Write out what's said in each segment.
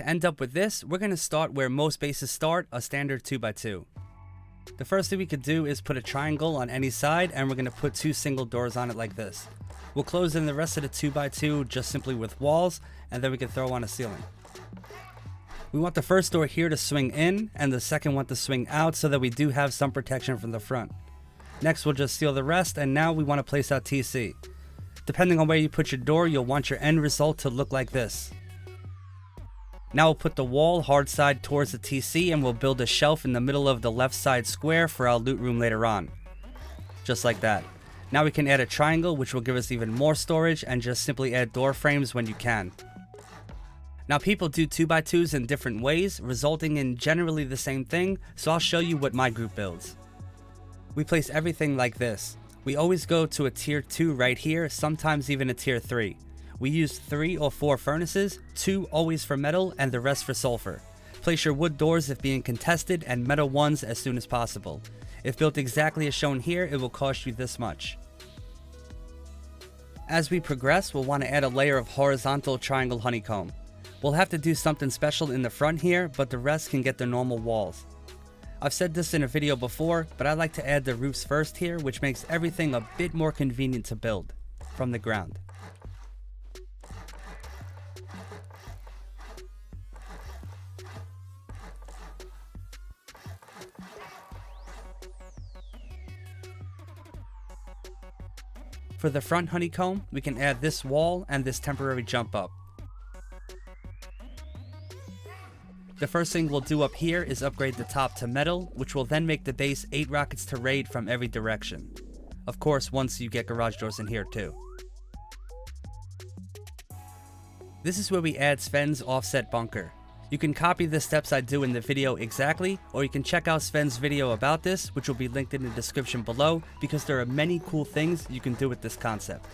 To end up with this, we're going to start where most bases start, a standard 2x2. The first thing we could do is put a triangle on any side, and we're going to put 2 single doors on it like this. We'll close in the rest of the 2x2 just simply with walls, and then we can throw on a ceiling. We want the first door here to swing in, and the second one to swing out so that we do have some protection from the front. Next, we'll just seal the rest, and now we want to place out TC. Depending on where you put your door, you'll want your end result to look like this. Now we'll put the wall hard side towards the TC, and we'll build a shelf in the middle of the left side square for our loot room later on. Just like that. Now we can add a triangle, which will give us even more storage, and just simply add door frames when you can. Now people do 2x2s in different ways, resulting in generally the same thing, so I'll show you what my group builds. We place everything like this. We always go to a tier 2 right here, sometimes even a tier 3. We use 3 or 4 furnaces, 2 always for metal and the rest for sulfur. Place your wood doors if being contested and metal ones as soon as possible. If built exactly as shown here, it will cost you this much. As we progress, we'll want to add a layer of horizontal triangle honeycomb. We'll have to do something special in the front here, but the rest can get the normal walls. I've said this in a video before, but I like to add the roofs first here, which makes everything a bit more convenient to build from the ground. For the front honeycomb, we can add this wall and this temporary jump up. The first thing we'll do up here is upgrade the top to metal, which will then make the base 8 rockets to raid from every direction. Of course, once you get garage doors in here too. This is where we add Sven's offset bunker. You can copy the steps I do in the video exactly, or you can check out Sven's video about this, which will be linked in the description below, because there are many cool things you can do with this concept.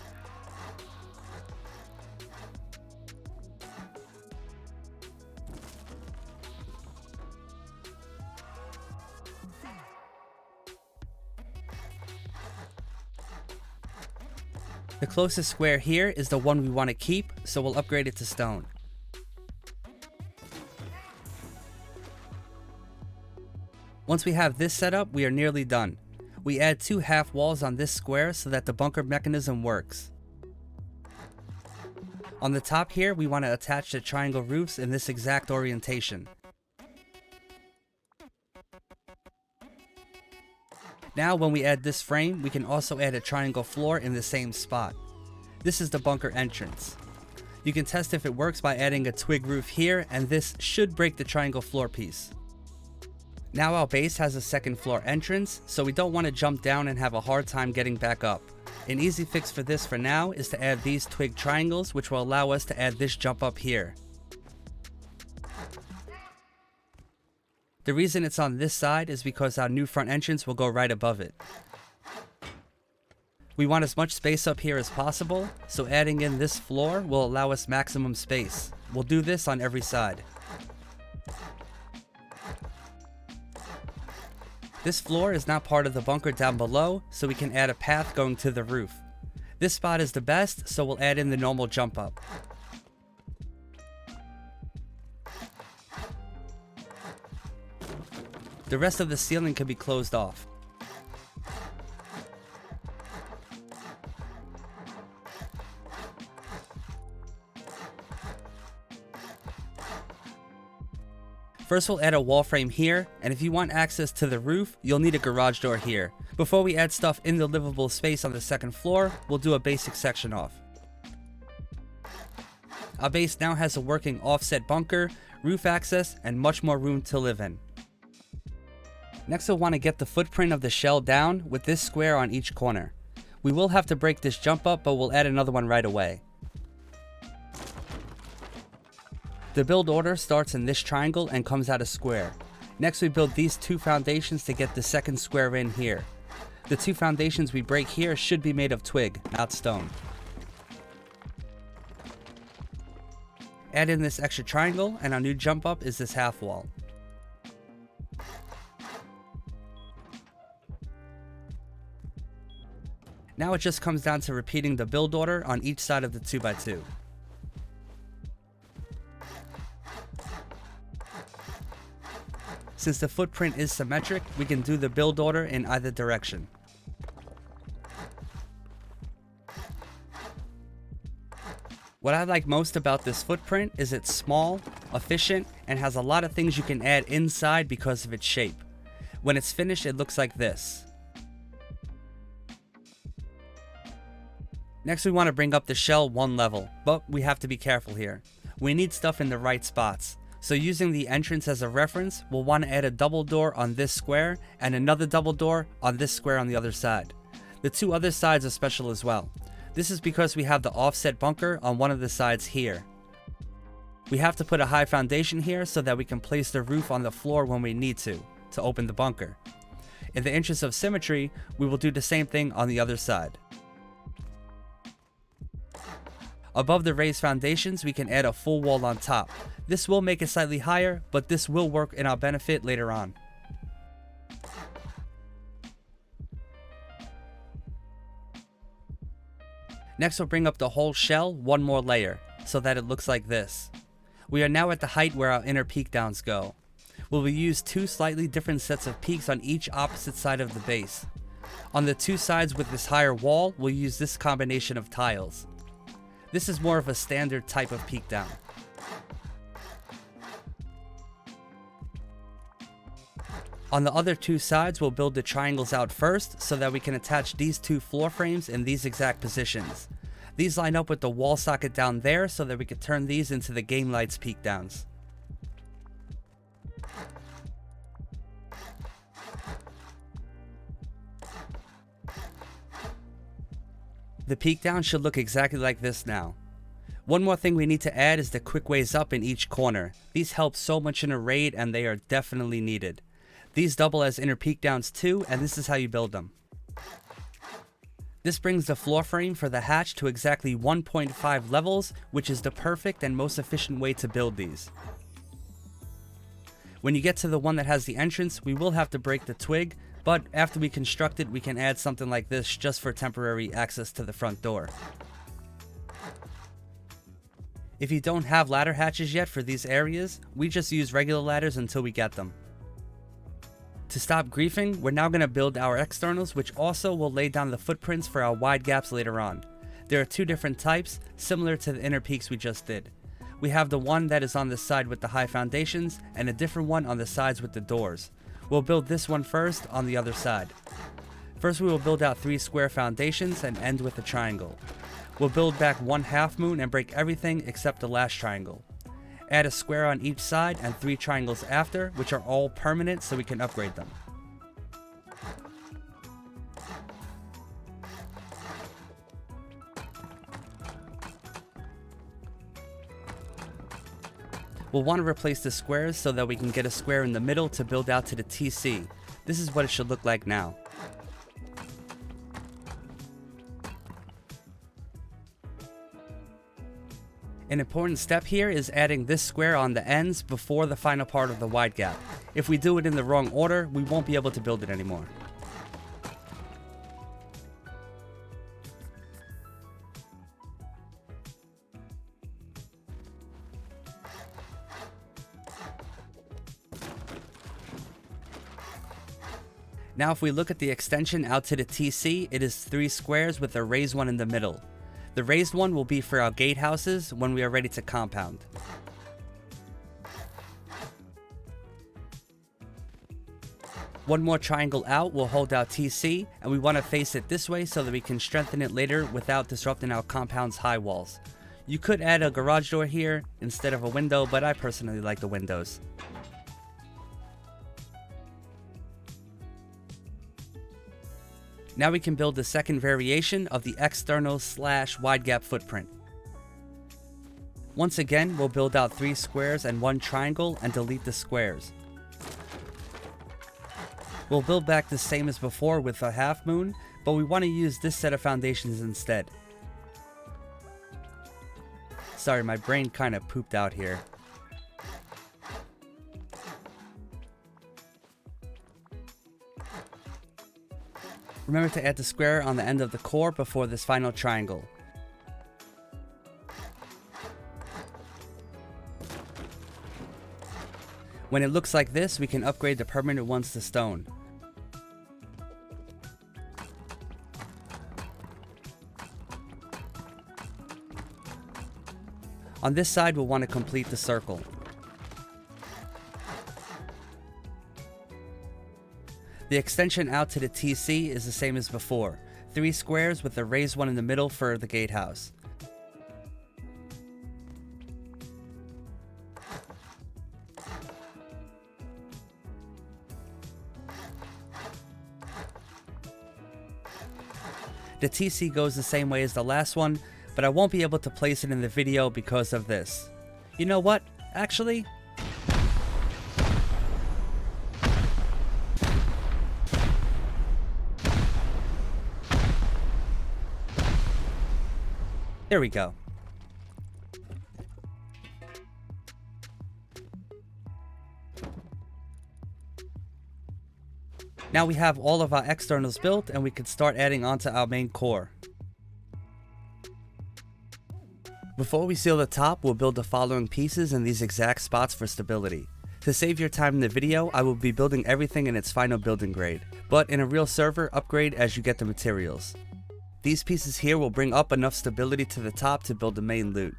The closest square here is the one we want to keep, so we'll upgrade it to stone. Once we have this set up, we are nearly done. We add 2 half walls on this square so that the bunker mechanism works. On the top here, we want to attach the triangle roofs in this exact orientation. Now when we add this frame, we can also add a triangle floor in the same spot. This is the bunker entrance. You can test if it works by adding a twig roof here, and this should break the triangle floor piece. Now our base has a second floor entrance, so we don't want to jump down and have a hard time getting back up. An easy fix for this for now is to add these twig triangles, which will allow us to add this jump up here. The reason it's on this side is because our new front entrance will go right above it. We want as much space up here as possible, so adding in this floor will allow us maximum space. We'll do this on every side. This floor is not part of the bunker down below, so we can add a path going to the roof. This spot is the best, so we'll add in the normal jump up. The rest of the ceiling can be closed off. First we'll add a wall frame here, and if you want access to the roof, you'll need a garage door here. Before we add stuff in the livable space on the second floor, we'll do a basic section off. Our base now has a working offset bunker, roof access, and much more room to live in. Next we'll want to get the footprint of the shell down with this square on each corner. We will have to break this jump up, but we'll add another one right away. The build order starts in this triangle and comes out a square. Next we build these 2 foundations to get the second square in here. The 2 foundations we break here should be made of twig, not stone. Add in this extra triangle, and our new jump up is this half wall. Now it just comes down to repeating the build order on each side of the 2x2. Since the footprint is symmetric, we can do the build order in either direction. What I like most about this footprint is it's small, efficient, and has a lot of things you can add inside because of its shape. When it's finished, it looks like this. Next, we want to bring up the shell one level, but we have to be careful here. We need stuff in the right spots. So using the entrance as a reference, we'll want to add a double door on this square and another double door on this square on the other side. The two other sides are special as well. This is because we have the offset bunker on one of the sides here. We have to put a high foundation here so that we can place the roof on the floor when we need to open the bunker. In the interest of symmetry, we will do the same thing on the other side. Above the raised foundations, we can add a full wall on top. This will make it slightly higher, but this will work in our benefit later on. Next, we'll bring up the whole shell one more layer, so that it looks like this. We are now at the height where our inner peekdowns go. We will use two slightly different sets of peaks on each opposite side of the base. On the two sides with this higher wall, we'll use this combination of tiles. This is more of a standard type of peek down. On the other two sides, we'll build the triangles out first so that we can attach these two floor frames in these exact positions. These line up with the wall socket down there so that we can turn these into the game lights peek downs. The peek down should look exactly like this now. One more thing we need to add is the quick ways up in each corner. These help so much in a raid and they are definitely needed. These double as inner peek downs too, and this is how you build them. This brings the floor frame for the hatch to exactly 1.5 levels, which is the perfect and most efficient way to build these. When you get to the one that has the entrance, we will have to break the twig, but after we construct it, we can add something like this just for temporary access to the front door. If you don't have ladder hatches yet for these areas, we just use regular ladders until we get them. To stop griefing, we're now going to build our externals, which also will lay down the footprints for our wide gaps later on. There are two different types, similar to the inner peaks we just did. We have the one that is on the side with the high foundations, and a different one on the sides with the doors. We'll build this one first on the other side. First, we will build out 3 square foundations and end with a triangle. We'll build back 1 half moon and break everything except the last triangle. Add a square on each side and 3 triangles after, which are all permanent so we can upgrade them. We'll want to replace the squares so that we can get a square in the middle to build out to the TC. This is what it should look like now. An important step here is adding this square on the ends before the final part of the wide gap. If we do it in the wrong order, we won't be able to build it anymore. Now if we look at the extension out to the TC, it is 3 squares with a raised one in the middle. The raised one will be for our gatehouses when we are ready to compound. One more triangle out will hold our TC, and we want to face it this way so that we can strengthen it later without disrupting our compound's high walls. You could add a garage door here instead of a window, but I personally like the windows. Now we can build the second variation of the external / wide gap footprint. Once again, we'll build out 3 squares and 1 triangle and delete the squares. We'll build back the same as before with a half moon, but we want to use this set of foundations instead. Sorry, my brain kind of pooped out here. Remember to add the square on the end of the core before this final triangle. When it looks like this, we can upgrade the permanent ones to stone. On this side, we'll want to complete the circle. The extension out to the TC is the same as before, 3 squares with a raised one in the middle for the gatehouse. The TC goes the same way as the last one, but I won't be able to place it in the video because of this. You know what? Actually, there we go. Now we have all of our externals built and we can start adding onto our main core. Before we seal the top, we'll build the following pieces in these exact spots for stability. To save your time in the video, I will be building everything in its final building grade, but in a real server, upgrade as you get the materials. These pieces here will bring up enough stability to the top to build the main loot.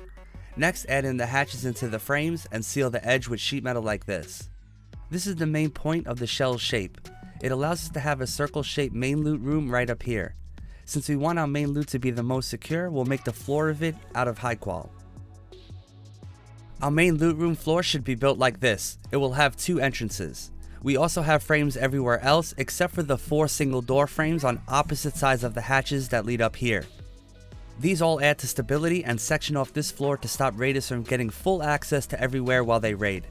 Next, add in the hatches into the frames and seal the edge with sheet metal like this. This is the main point of the shell shape. It allows us to have a circle-shaped main loot room right up here. Since we want our main loot to be the most secure, we'll make the floor of it out of high qual. Our main loot room floor should be built like this. It will have 2 entrances. We also have frames everywhere else except for the 4 single door frames on opposite sides of the hatches that lead up here. These all add to stability and section off this floor to stop raiders from getting full access to everywhere while they raid.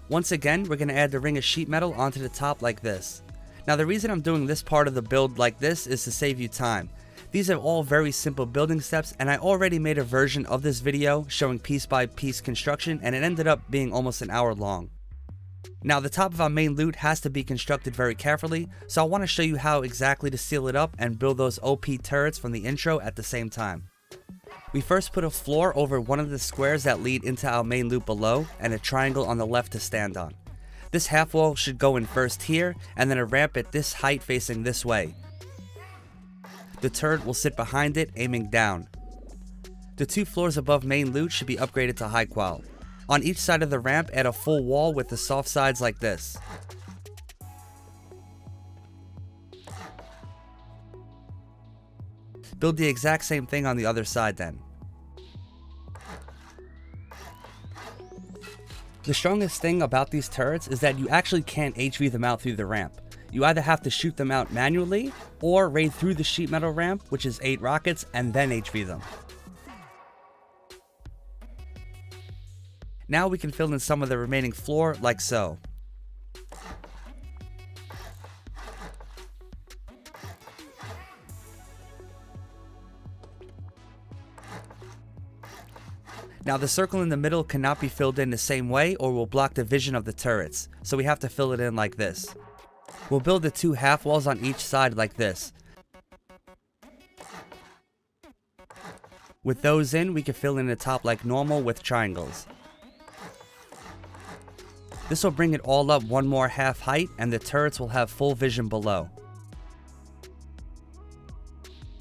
Once again, we're going to add the ring of sheet metal onto the top like this. Now the reason I'm doing this part of the build like this is to save you time. These are all very simple building steps and I already made a version of this video showing piece by piece construction and it ended up being almost an hour long. Now the top of our main loot has to be constructed very carefully, so I want to show you how exactly to seal it up and build those OP turrets from the intro at the same time. We first put a floor over one of the squares that lead into our main loot below and a triangle on the left to stand on. This half wall should go in first here and then a ramp at this height facing this way. The turret will sit behind it aiming down. The 2 floors above main loot should be upgraded to high qual. On each side of the ramp, add a full wall with the soft sides like this. Build the exact same thing on the other side then. The strongest thing about these turrets is that you actually can't HV them out through the ramp. You either have to shoot them out manually, or raid through the sheet metal ramp, which is 8 rockets, and then HV them. Now we can fill in some of the remaining floor like so. Now the circle in the middle cannot be filled in the same way or will block the vision of the turrets, so we have to fill it in like this. We'll build the 2 half walls on each side like this. With those in, we can fill in the top like normal with triangles. This will bring it all up one more half height and the turrets will have full vision below.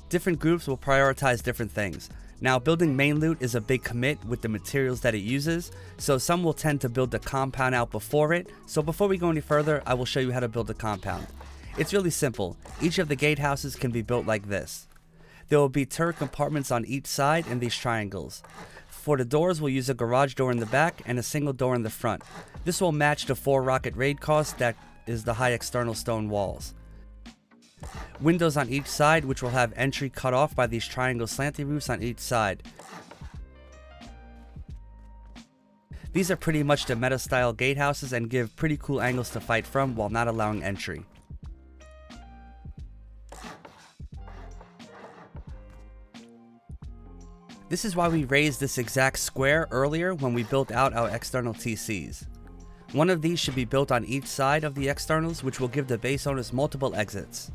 Different groups will prioritize different things. Now building main loot is a big commit with the materials that it uses, so some will tend to build the compound out before it, so before we go any further I will show you how to build the compound. It's really simple. Each of the gatehouses can be built like this. There will be turret compartments on each side in these triangles. For the doors we'll use a garage door in the back and a single door in the front. This will match the 4 rocket raid cost that is the high external stone walls. Windows on each side which will have entry cut off by these triangle slanty roofs on each side. These are pretty much the meta style gatehouses and give pretty cool angles to fight from while not allowing entry. This is why we raised this exact square earlier when we built out our external TCs. One of these should be built on each side of the externals which will give the base owners multiple exits.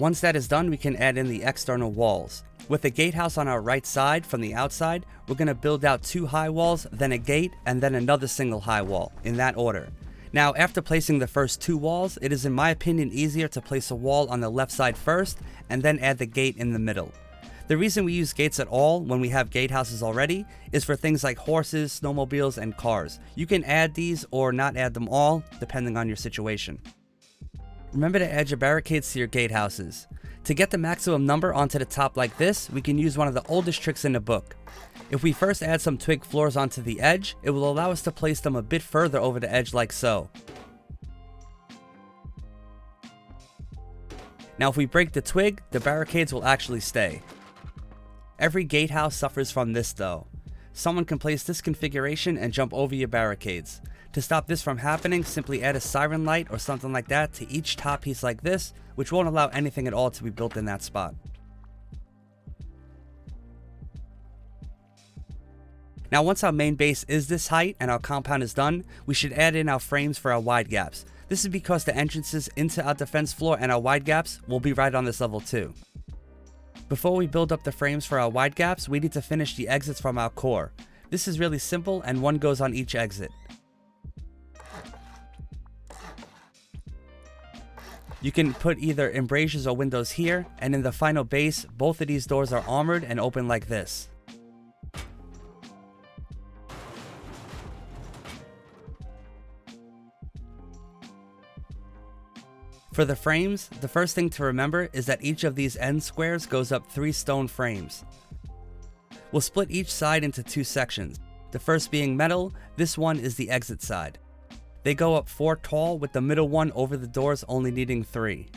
Once that is done, we can add in the external walls. With the gatehouse on our right side from the outside, we're going to build out 2 high walls, then a gate, and then another single high wall, in that order. Now, after placing the first 2 walls, it is in my opinion easier to place a wall on the left side first, and then add the gate in the middle. The reason we use gates at all when we have gatehouses already is for things like horses, snowmobiles, and cars. You can add these or not add them all, depending on your situation. Remember to add your barricades to your gatehouses. To get the maximum number onto the top like this, we can use one of the oldest tricks in the book. If we first add some twig floors onto the edge, it will allow us to place them a bit further over the edge like so. Now if we break the twig, the barricades will actually stay. Every gatehouse suffers from this though. Someone can place this configuration and jump over your barricades. To stop this from happening, simply add a siren light or something like that to each top piece like this, which won't allow anything at all to be built in that spot. Now once our main base is this height and our compound is done, we should add in our frames for our wide gaps. This is because the entrances into our defense floor and our wide gaps will be right on this level too. Before we build up the frames for our wide gaps, we need to finish the exits from our core. This is really simple and one goes on each exit. You can put either embrasures or windows here, and in the final base, both of these doors are armored and open like this. For the frames, the first thing to remember is that each of these end squares goes up 3 stone frames. We'll split each side into 2 sections. The first being metal, this one is the exit side. They go up 4 tall, with the middle one over the doors only needing 3.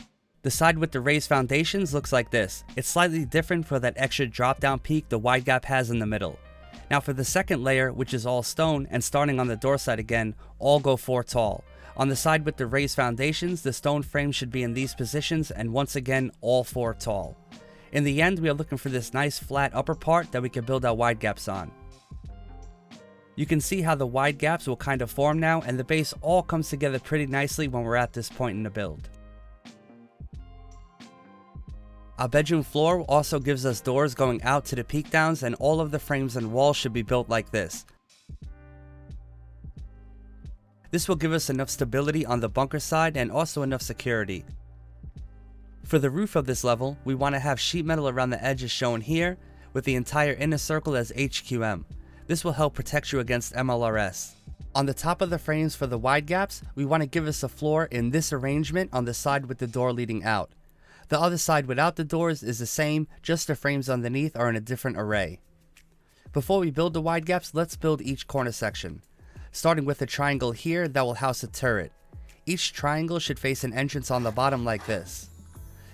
The side with the raised foundations looks like this. It's slightly different for that extra drop down peak the wide gap has in the middle. Now for the second layer, which is all stone, and starting on the door side again, all go 4 tall. On the side with the raised foundations, the stone frame should be in these positions, and once again, all 4 tall. In the end, we are looking for this nice flat upper part that we can build our wide gaps on. You can see how the wide gaps will kind of form now, and the base all comes together pretty nicely when we're at this point in the build. Our bedroom floor also gives us doors going out to the Peekdowns, and all of the frames and walls should be built like this. This will give us enough stability on the bunker side and also enough security. For the roof of this level, we want to have sheet metal around the edges shown here, with the entire inner circle as HQM. This will help protect you against MLRS. On the top of the frames for the wide gaps, we want to give us a floor in this arrangement on the side with the door leading out. The other side without the doors is the same, just the frames underneath are in a different array. Before we build the wide gaps, let's build each corner section. Starting with a triangle here that will house a turret. Each triangle should face an entrance on the bottom like this.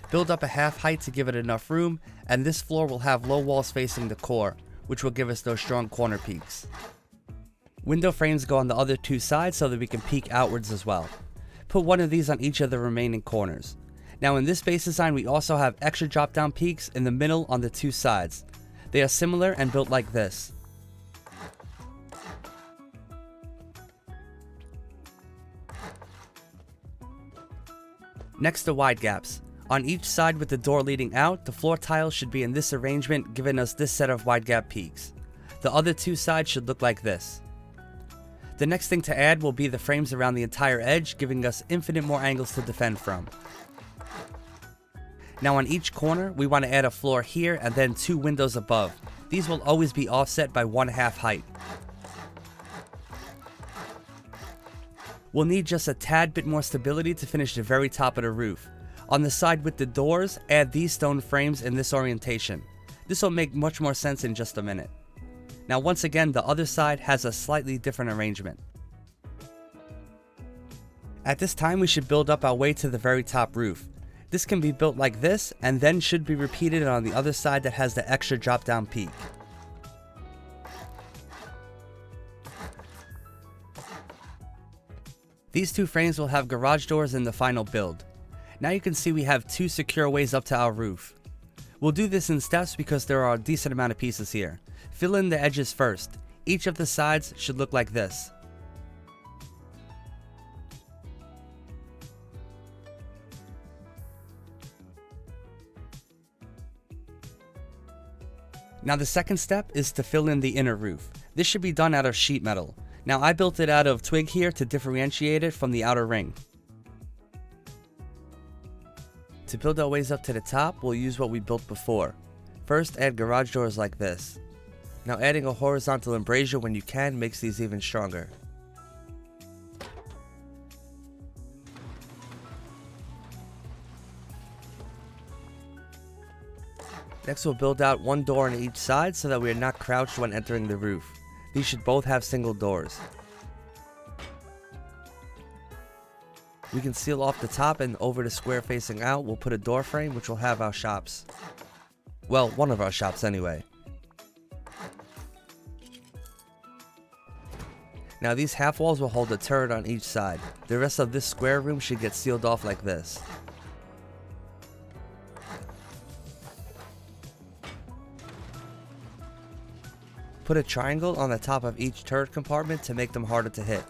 Build up a half height to give it enough room, and this floor will have low walls facing the core, which will give us those strong corner peaks. Window frames go on the other 2 sides so that we can peek outwards as well. Put one of these on each of the remaining corners. Now in this base design, we also have extra drop down peaks in the middle on the 2 sides. They are similar and built like this. Next, the wide gaps. On each side with the door leading out, the floor tiles should be in this arrangement, giving us this set of wide gap peaks. The other 2 sides should look like this. The next thing to add will be the frames around the entire edge, giving us infinite more angles to defend from. Now on each corner, we want to add a floor here and then 2 windows above. These will always be offset by 1/2 height. We'll need just a tad bit more stability to finish the very top of the roof. On the side with the doors, add these stone frames in this orientation. This will make much more sense in just a minute. Now once again, the other side has a slightly different arrangement. At this time, we should build up our way to the very top roof. This can be built like this, and then should be repeated on the other side that has the extra drop down peak. These 2 frames will have garage doors in the final build. Now you can see we have 2 secure ways up to our roof. We'll do this in steps because there are a decent amount of pieces here. Fill in the edges first. Each of the sides should look like this. Now the second step is to fill in the inner roof. This should be done out of sheet metal. Now I built it out of twig here to differentiate it from the outer ring. To build our ways up to the top, we'll use what we built before. First, add garage doors like this. Now adding a horizontal embrasure when you can makes these even stronger. Next we'll build out one door on each side so that we are not crouched when entering the roof. These should both have single doors. We can seal off the top, and over the square facing out we'll put a door frame which will have our shops. Well, one of our shops anyway. Now these half walls will hold a turret on each side. The rest of this square room should get sealed off like this. Put a triangle on the top of each turret compartment to make them harder to hit.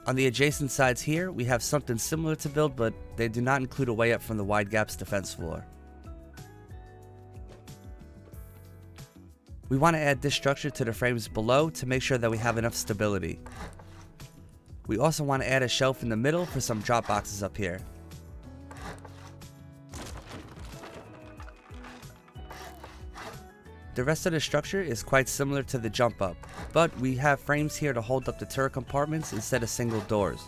On the adjacent sides here, we have something similar to build, but they do not include a way up from the wide gaps defense floor. We want to add this structure to the frames below to make sure that we have enough stability. We also want to add a shelf in the middle for some drop boxes up here. The rest of the structure is quite similar to the jump up, but we have frames here to hold up the turret compartments instead of single doors.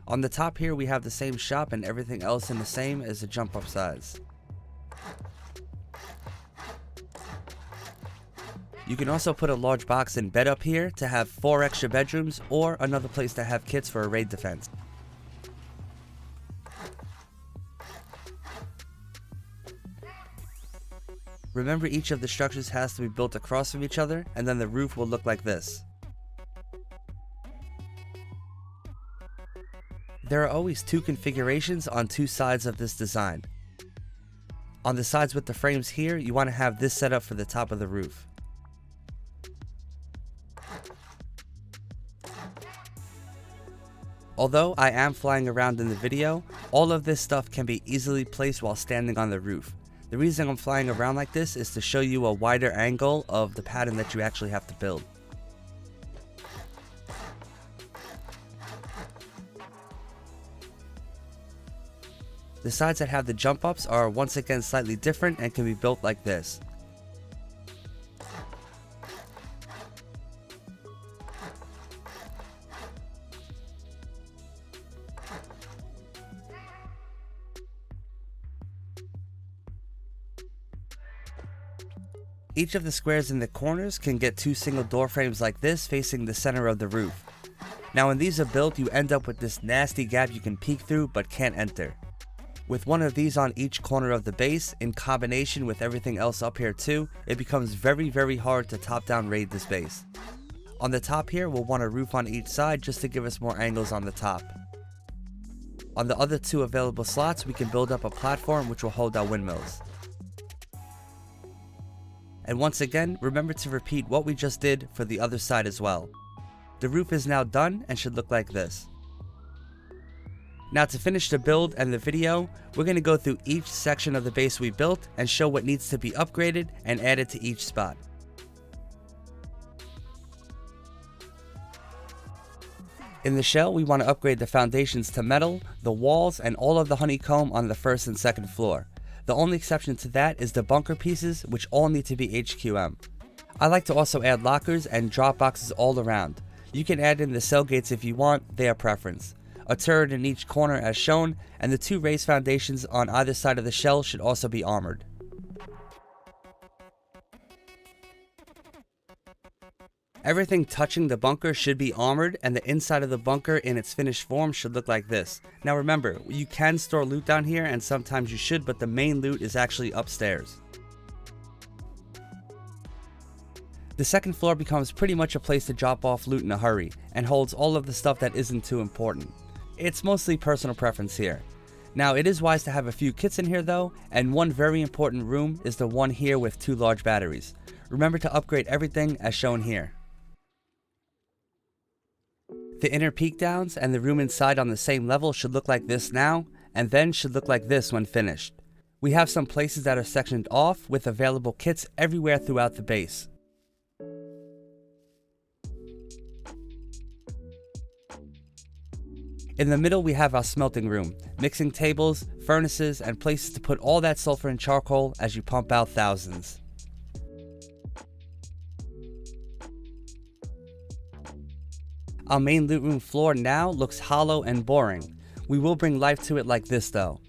On the top here we have the same shop and everything else in the same as the jump up size. You can also put a large box and bed up here to have 4 extra bedrooms, or another place to have kits for a raid defense. Remember, each of the structures has to be built across from each other, and then the roof will look like this. There are always 2 configurations on 2 sides of this design. On the sides with the frames here, you want to have this set up for the top of the roof. Although I am flying around in the video, all of this stuff can be easily placed while standing on the roof. The reason I'm flying around like this is to show you a wider angle of the pattern that you actually have to build. The sides that have the jump ups are once again slightly different and can be built like this. Each of the squares in the corners can get 2 single door frames like this facing the center of the roof. Now when these are built, you end up with this nasty gap you can peek through but can't enter. With one of these on each corner of the base, in combination with everything else up here too, it becomes very hard to top down raid this base. On the top here, we'll want a roof on each side just to give us more angles on the top. On the other 2 available slots, we can build up a platform which will hold our windmills. And once again, remember to repeat what we just did for the other side as well. The roof is now done and should look like this. Now to finish the build and the video, we're going to go through each section of the base we built and show what needs to be upgraded and added to each spot. In the shell, we want to upgrade the foundations to metal, the walls, and all of the honeycomb on the first and second floor. The only exception to that is the bunker pieces, which all need to be HQM. I like to also add lockers and drop boxes all around. You can add in the cell gates if you want, they are preference. A turret in each corner as shown, and the 2 raised foundations on either side of the shell should also be armored. Everything touching the bunker should be armored, and the inside of the bunker in its finished form should look like this. Now remember, you can store loot down here, and sometimes you should, but the main loot is actually upstairs. The second floor becomes pretty much a place to drop off loot in a hurry, and holds all of the stuff that isn't too important. It's mostly personal preference here. Now it is wise to have a few kits in here though, and one very important room is the one here with 2 large batteries. Remember to upgrade everything as shown here. The inner Peekdowns and the room inside on the same level should look like this now, and then should look like this when finished. We have some places that are sectioned off with available kits everywhere throughout the base. In the middle we have our smelting room, mixing tables, furnaces, and places to put all that sulfur and charcoal as you pump out thousands. Our main loot room floor now looks hollow and boring. We will bring life to it like this though.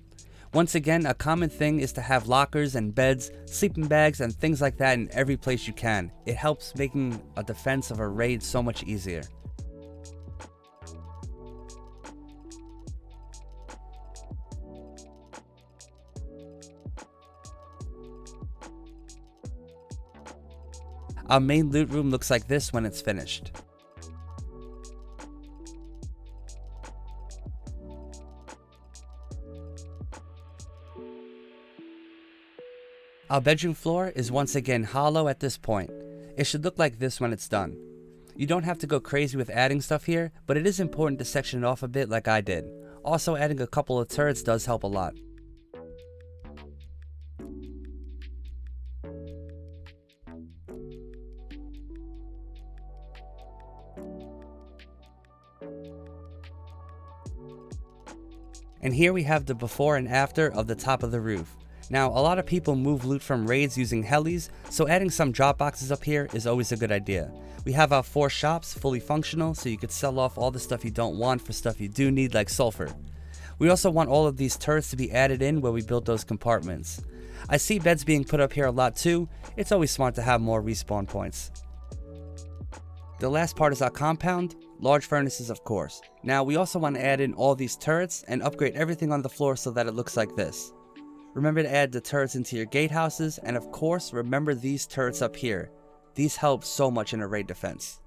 Once again, a common thing is to have lockers and beds, sleeping bags, and things like that in every place you can. It helps making a defense of a raid so much easier. Our main loot room looks like this when it's finished. Our bedroom floor is once again hollow at this point. It should look like this when it's done. You don't have to go crazy with adding stuff here, but it is important to section it off a bit like I did. Also, adding a couple of turrets does help a lot. And here we have the before and after of the top of the roof. Now, a lot of people move loot from raids using helis, so adding some drop boxes up here is always a good idea. We have our 4 shops fully functional, so you could sell off all the stuff you don't want for stuff you do need like sulfur. We also want all of these turrets to be added in where we build those compartments. I see beds being put up here a lot too. It's always smart to have more respawn points. The last part is our compound, large furnaces of course. Now we also want to add in all these turrets and upgrade everything on the floor so that it looks like this. Remember to add the turrets into your gatehouses, and of course remember these turrets up here. These help so much in a raid defense.